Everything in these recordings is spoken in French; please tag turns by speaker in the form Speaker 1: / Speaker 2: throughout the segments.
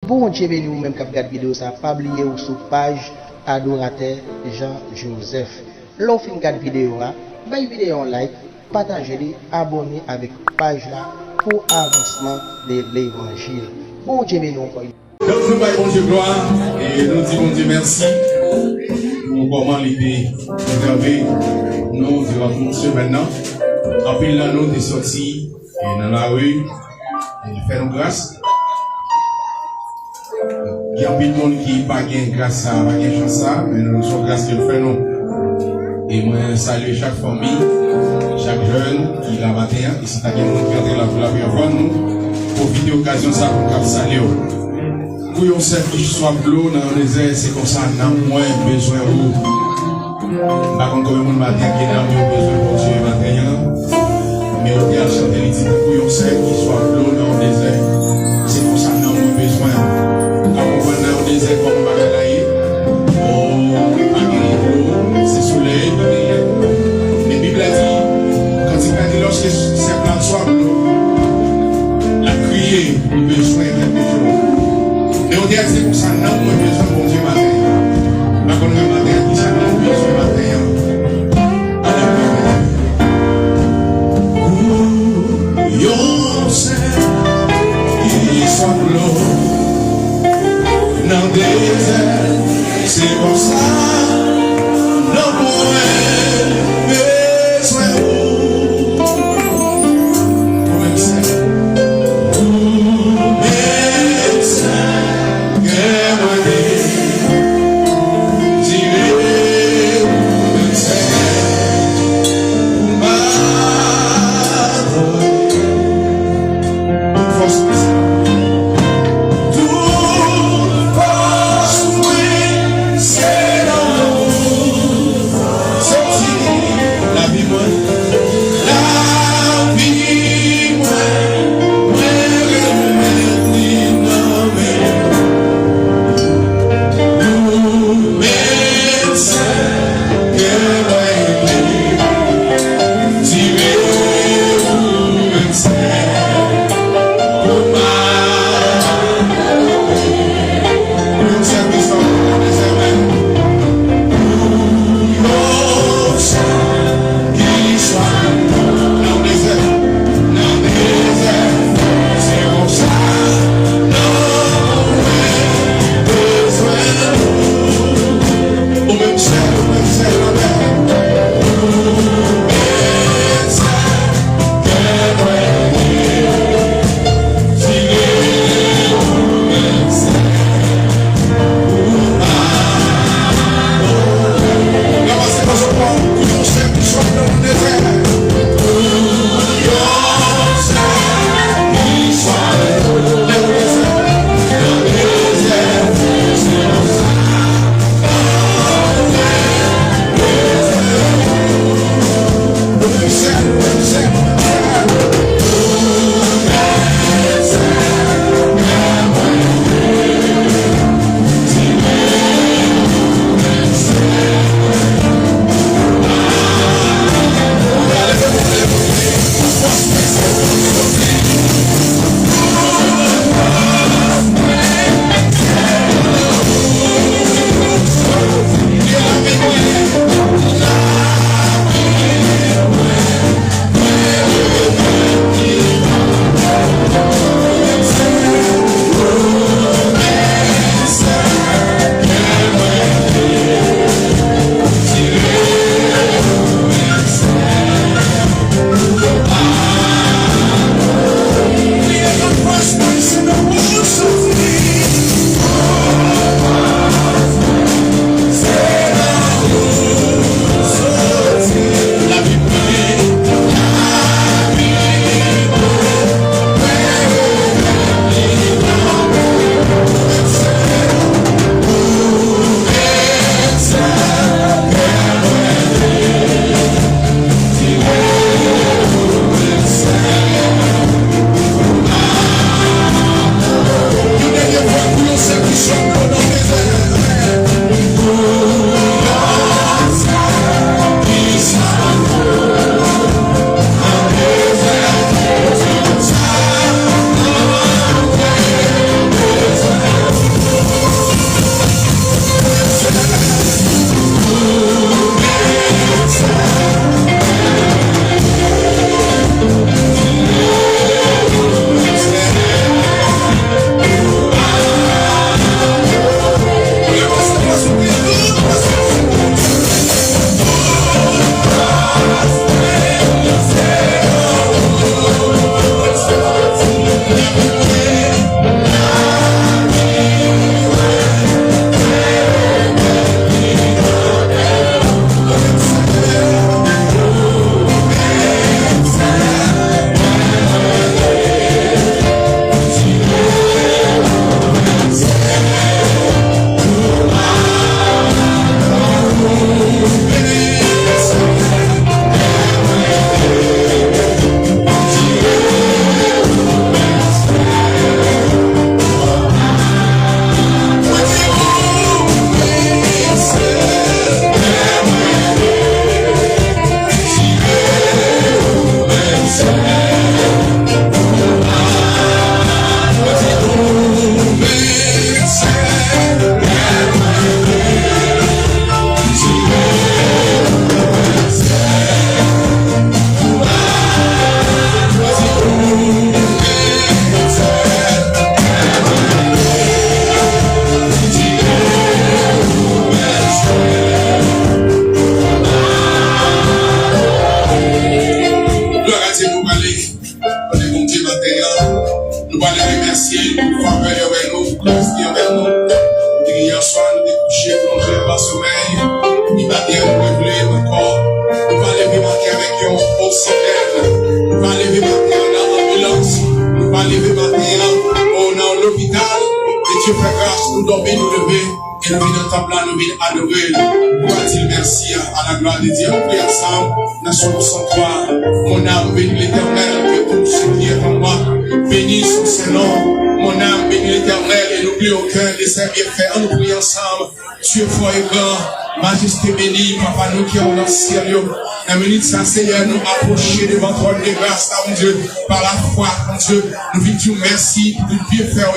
Speaker 1: Bon Dieu béni ou même qui regarde vidéo ça, pas oublier ou sur page adorateur Jean-Joseph. L'on fin regarde vidéo là, bay vidéo en like, partagez-les, abonnez avec page là pour avancement de l'évangile. Bon Dieu béni encore.
Speaker 2: Donc nous baillons Dieu gloire et nous disons Dieu merci pour comment l'idée observer nous durant toute semaine maintenant. En plus là nous des sorties dans la rue et de faire nos grâces. Il y a beaucoup de monde qui n'a pas de grâce à pas de chance à, mais nous sommes grâce que nous faisons. Et moi salue chaque famille, chaque jeune qui l'a matin et si t'as quelqu'un qui entre la première fois nous profiter de l'occasion ça pour nous saluer. Pour yon service soit bleu dans les airs, c'est comme ça, n'a moins besoin de par contre, comme le matin qui n'a moins besoin de Dieu matin, mais on dit à chanter les titres pour yon service soit bleu dans les airs, c'est comme ça, n'a moins besoin. Quand on va dans les airs comme Bagalaï, c'est soleil, mais la Bible a dit, quand il a dit lorsque c'est plan soit bleu, la criée, il besoin de quelque chose. Mais on dit c'est pour ça, non, on a besoin de Dieu matin. Par contre, le matin, dit ça, non, on a besoin de matin. Yo sais qu'il soit l'eau dans le désert, c'est pour ça, non, on a besoin de
Speaker 3: Tout passe, oui, c'est dans
Speaker 2: fait grâce, nous dormons, nous lever, et nous venons dans là, nous venons adorer. Pour dire merci à la gloire de Dieu. On prie ensemble, dans Psaume 103. Mon âme bénit l'Éternel, que tout ce qui est en moi bénit son Saint-Nom. Mon âme bénit l'Éternel et n'oublie aucun de ses bienfaits. On nous prie ensemble. Dieu fort et grand, majesté bénie, papa nous qui sommes dans le ciel. La minute ça, Seigneur, nous approcher devant toi de grâce, mon Dieu, par la foi, mon Dieu. Nous voulons dire merci pour le bien faire.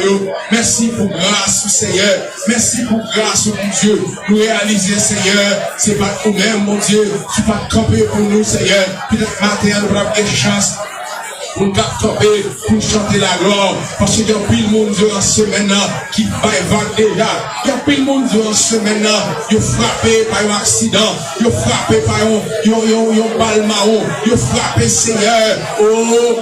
Speaker 2: Merci pour grâce, Seigneur. Merci pour grâce, mon Dieu. Nous réaliser, Seigneur, c'est pas nous-mêmes, mon Dieu. Tu vas camper pour nous, Seigneur. Peut-être matin, nous avons des chances. Pour nous camper, pour chanter la gloire. Parce qu'il y a pile monde durant ce semaine qui va évacuer déjà. Il y a pile monde durant ce semaine qui est frappé par un accident. Il est frappé par un balle marron. Il est frappé, Seigneur. Oh!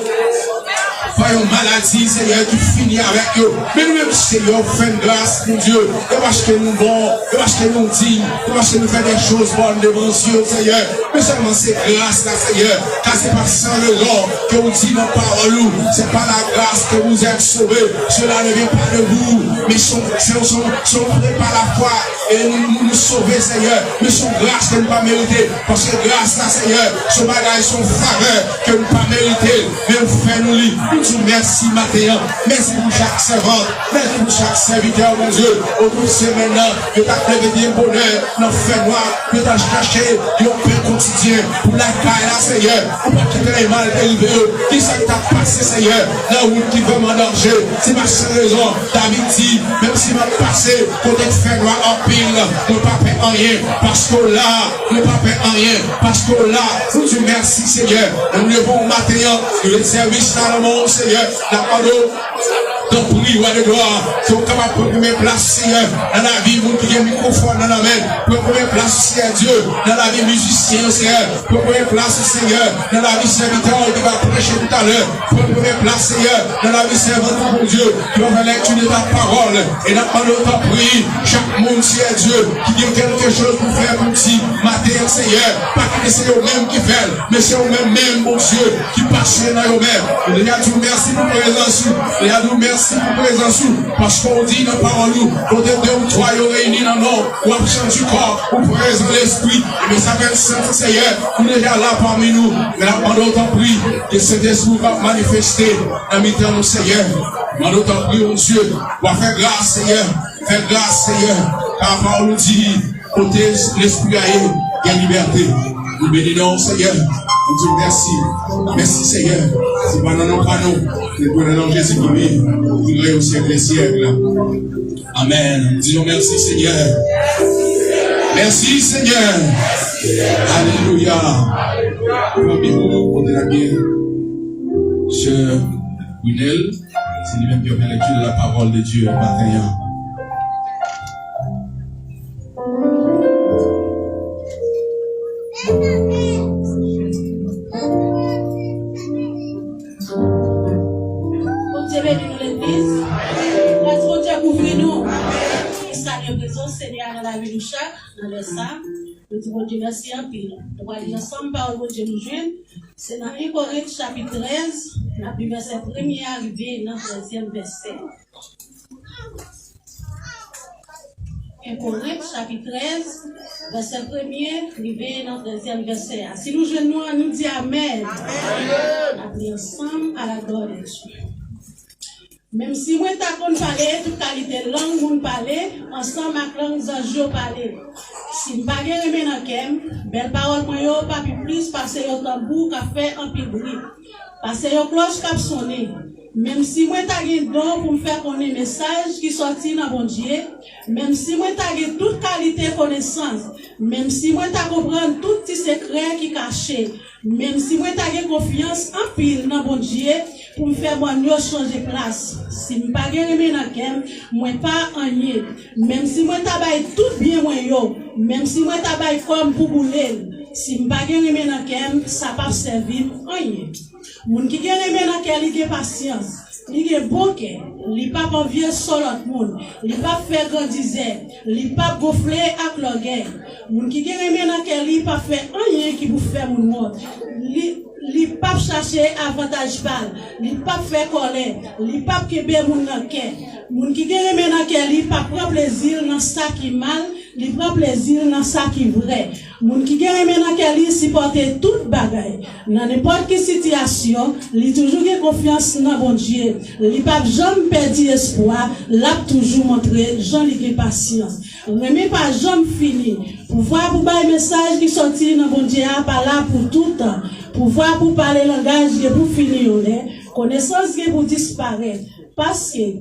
Speaker 2: Par une maladie, Seigneur, qui finit avec eux. Mais nous-mêmes, Seigneur, fait grâce, mon Dieu. Et parce que nous bons, et parce que nous dignes, et parce que nous faisons des choses bonnes devant Dieu, Seigneur. Mais seulement c'est grâce, là, Seigneur. Car c'est pas sans le nom que vous dites dans parole. C'est pas la grâce que vous êtes sauvés. Cela ne vient pas de vous. Mais sont faits par la foi. Et nous sauver, Seigneur. Mais son grâce que nous pas mériter. Parce que grâce, là, Seigneur, ce bagage, son faveur que nous pas mériter. Mais fais-nous lui. Merci matin, merci pour chaque servante, merci pour chaque serviteur, mon Dieu. Au bout de ce maintenant, que tu as prévu un bonheur, dans fait noir, que tu as cherché un pain quotidien pour la caille, là, Seigneur. Pour pas quitter les mal élevés. Qui ça que tu as passé, Seigneur, la route qui veut m'en danger. C'est ma seule raison, David dit, même si m'a passé, pour te faire noir en pile, ne pas faire rien, parce que là, ne pas faire rien, parce que là, nous disons merci, Seigneur. Nous levons matin, le service dans le monde, Seigneur, la parole, ton prix, roi de gloire, c'est capable de prendre place, Seigneur, dans la vie, vous qui avez un microphone dans la main, pour prendre place, Seigneur Dieu, dans la vie musicien, Seigneur, pour prendre place, Seigneur, dans la vie serviteur qui va prêcher tout à l'heure, pour prendre place, Seigneur, dans la vie servante, mon Dieu, qui va faire lecture de ta parole, et dans ton prix, chaque monde, Seigneur Dieu, qui a quelque chose pour faire pour ti, matin, Seigneur, pas que c'est eux-mêmes qui font, mais c'est eux-mêmes, mon Dieu, qui passent dans eux-mêmes. Il y a tout merci pour présence, il y a tout merci pour présence, parce qu'on dit dans parole nous, quand deux ou trois réunis dans nous, ou absent du corps, ou présent l'esprit, mais ça fait le Seigneur, vous êtes déjà là parmi nous, mais là, pendant ton prix, que cet esprit va manifester dans mes temps, Seigneur, pendant ton prix, mon Dieu, va faire grâce, Seigneur, faire grâce, Seigneur, car la parole nous dit, côté l'esprit à eux, il y a liberté. Nous bénissons, Seigneur. Nous disons merci. Merci, Seigneur. C'est pas dans nos panneaux. C'est pour le nom de Jésus-Christ. Qui règne au siècle des siècles. Amen. Nous disons merci, Seigneur. Merci, Seigneur. Alléluia. Premier-vous, on est là bien. Monsieur Brunel, c'est lui-même qui a fait lecture de la parole de Dieu matin.
Speaker 3: Seigneur, dans la vie de chaque, dans les sables, nous disons Dieu merci en pile. Nous allons dire ensemble par le Dieu nous joindre. C'est dans 1 Corinthiens chapitre 13, la verset 1er arrivé dans le 13e verset. 1 Corinthiens chapitre 13, verset 1er arrivé dans le 13e verset. Si nous joignons, nous disons Amen. Nous allons ensemble à la gloire de Dieu. Même si moi t'as qu'on parler toute qualité de langue moun parler ensemble avec langue zanjo parler. Si m'pa gen remen nan kem, belle parole moi yo pas plus parce que yo tambour qu'a fait un pile bruit. Parce que yo cloche qu'a sonné. Même si moi t'as gen don pour me faire connaître message qui sorti dans bon Dieu, même si moi t'as gen toute qualité connaissance, même si moi t'as comprendre tout petit secret qui caché, même si moi t'as gen confiance en pile dans bon Dieu pour me faire bon yo changer place. Si m'pa gen remen nan kem, moi pas rien. Même si moi t'as bay tout bien moi yo, même si moi t'as bay comme pour bouler, si m'pa gen remen nan kem, ça pas servir rien. Moun qui gen remen nan kem, li gen patience. Li gen bon cœur, li pas envier sur l'autre monde, li pas faire grandiser, li pas gonfler ak l'orgueil. Moun qui gen remen nan kem, li pas faire rien qui vous fait moun monde. li pas chercher avantage pal, li pas faire colère, li pas kebe moun nan cœur. Moun qui gen remè nan cœur li pas prend plaisir dans ça qui mal, li prend plaisir dans ça qui vrai. Moun qui gen remè nan cœur li supporter toute bagaille. Dans n'importe quelle situation, li toujours gen confiance dans bon Dieu. Li pas jamais perdu espoir, l'a toujours montré Jean li gen patience. Remè pas jamais fini. Pouvoir pour bailler message qui sorti dans bon Dieu pas là pour tout temps. Pouvoir pour parler langage qui pour finir connaissance qui pour disparaître parce que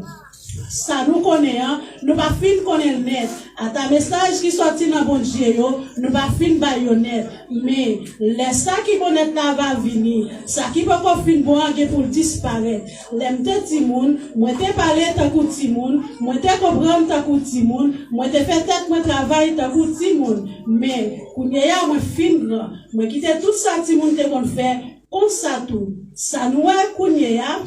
Speaker 3: ça nous connaît nous pas fin connaître net à ta message qui sorti dans bon Dieu nous pas fin baïonnet mais les ça qui connaît là va venir ça qui peut pas fin bon pour disparaître l'aime ti moun moi te parler ta coup ti moun moi te comprendre ta coup ti moun moi te faire tête moi travail ta coup ti moun mais kounya moi fin moi quitter tout ça ti moun te kon faire comme ça tout ça nous est kounya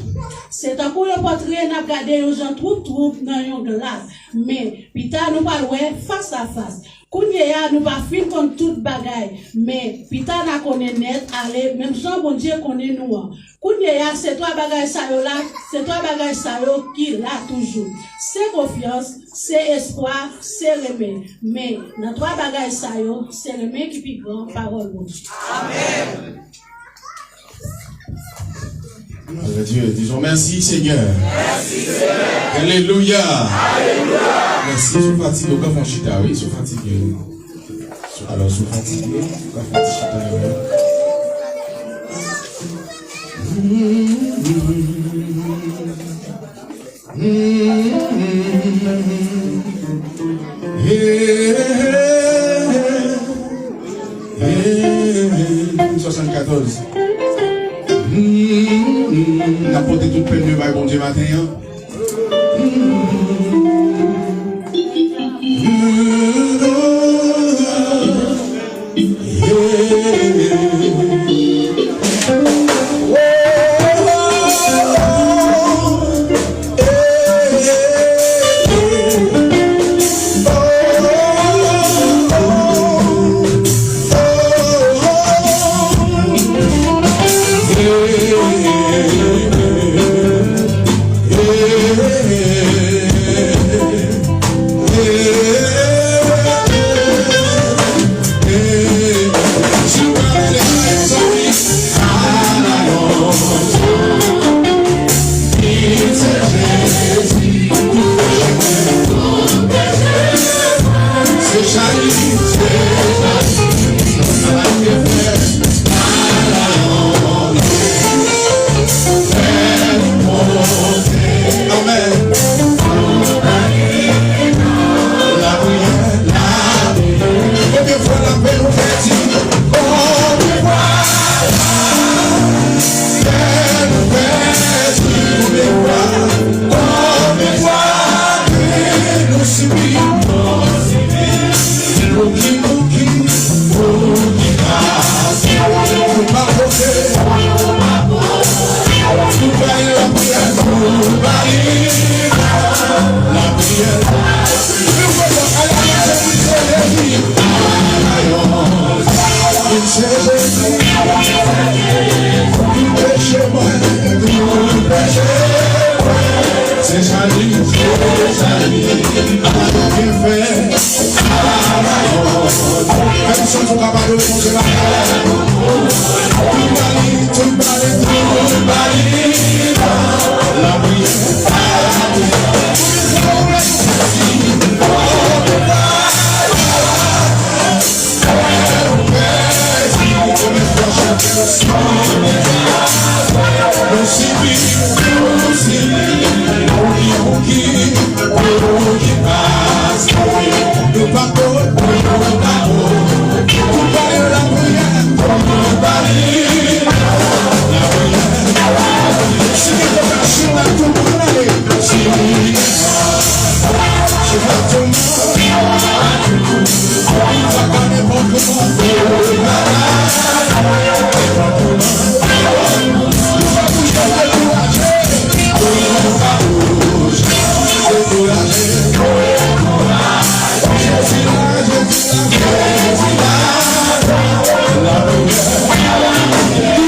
Speaker 3: c'est un coup le portrait n'a garder aux gens troupe dans une glace mais pita nous pas ouais face à face kounya nous pas fin comme toute bagaille mais pita n'a connaît net aller même Jean bon Dieu connaît nous kounya c'est toi bagaille ça là c'est toi bagaille ça qui là toujours c'est confiance c'est espoir c'est remède mais dans toi bagaille ça c'est remède qui plus grand parole de Dieu amen.
Speaker 2: Dieu, disons merci Seigneur.
Speaker 4: Merci Seigneur.
Speaker 2: Alléluia.
Speaker 4: Alléluia.
Speaker 2: Merci. Sous fatigué, vous avez chita, oui, sous fatigué. Alors, sous fatigué, vous avez chita, oui. 74. On a porté toute peine de bail bon Dieu matin.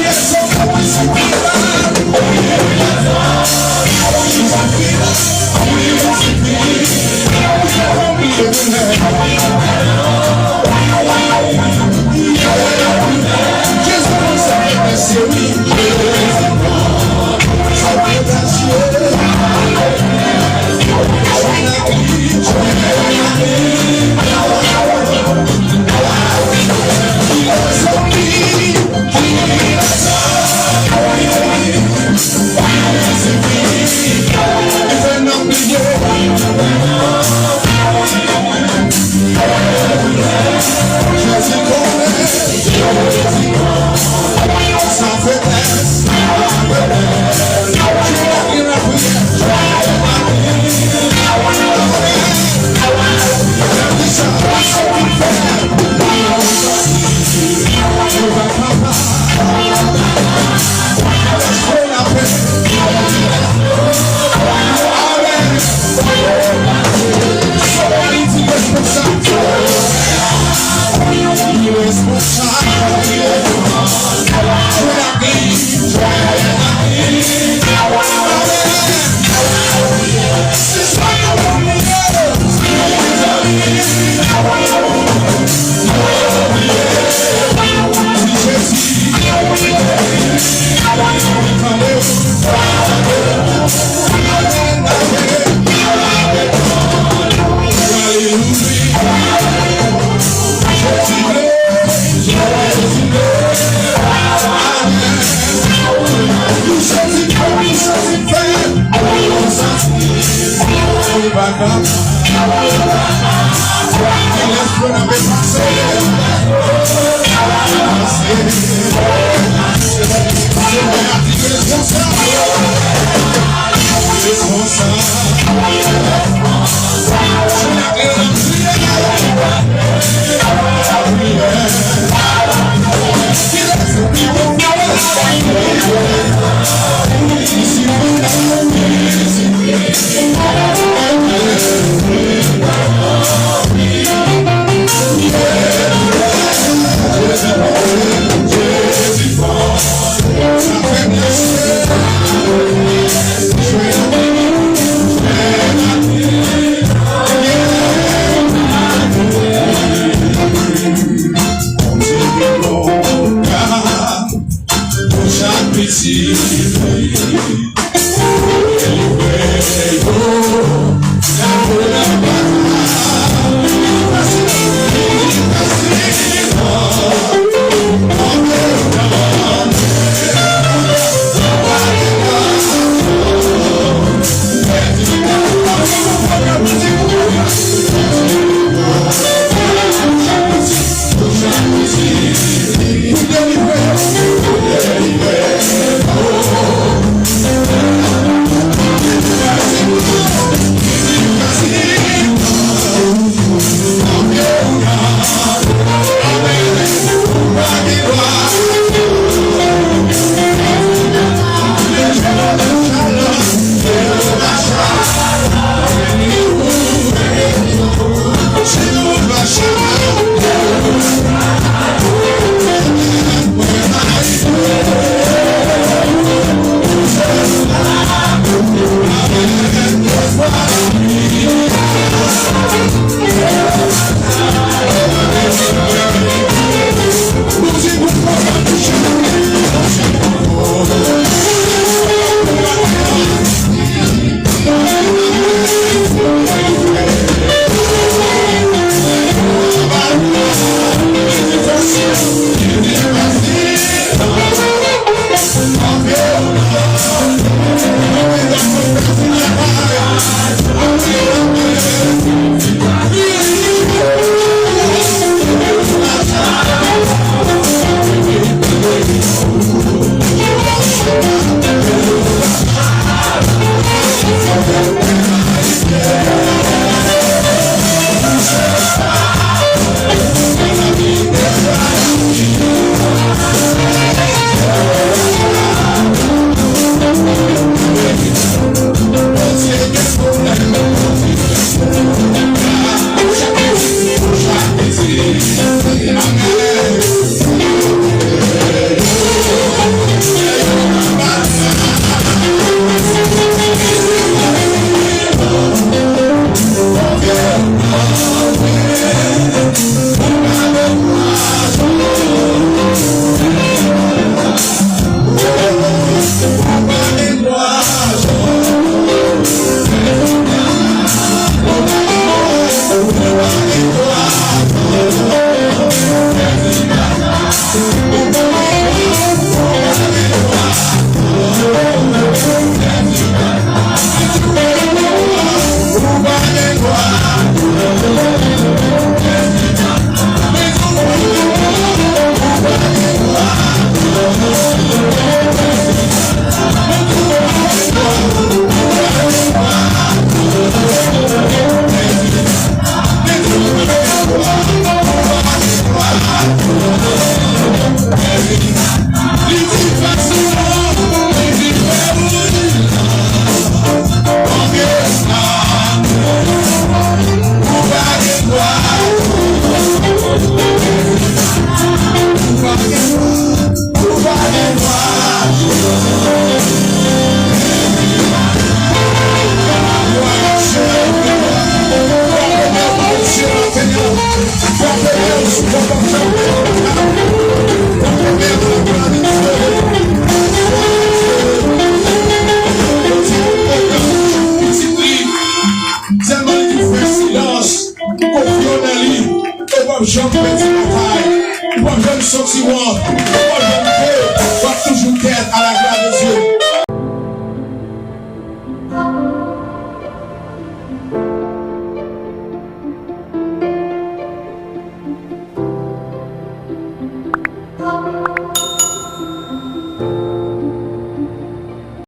Speaker 4: Yes,
Speaker 2: Jean petit bataille, pas jeune sorti moi, pas jeune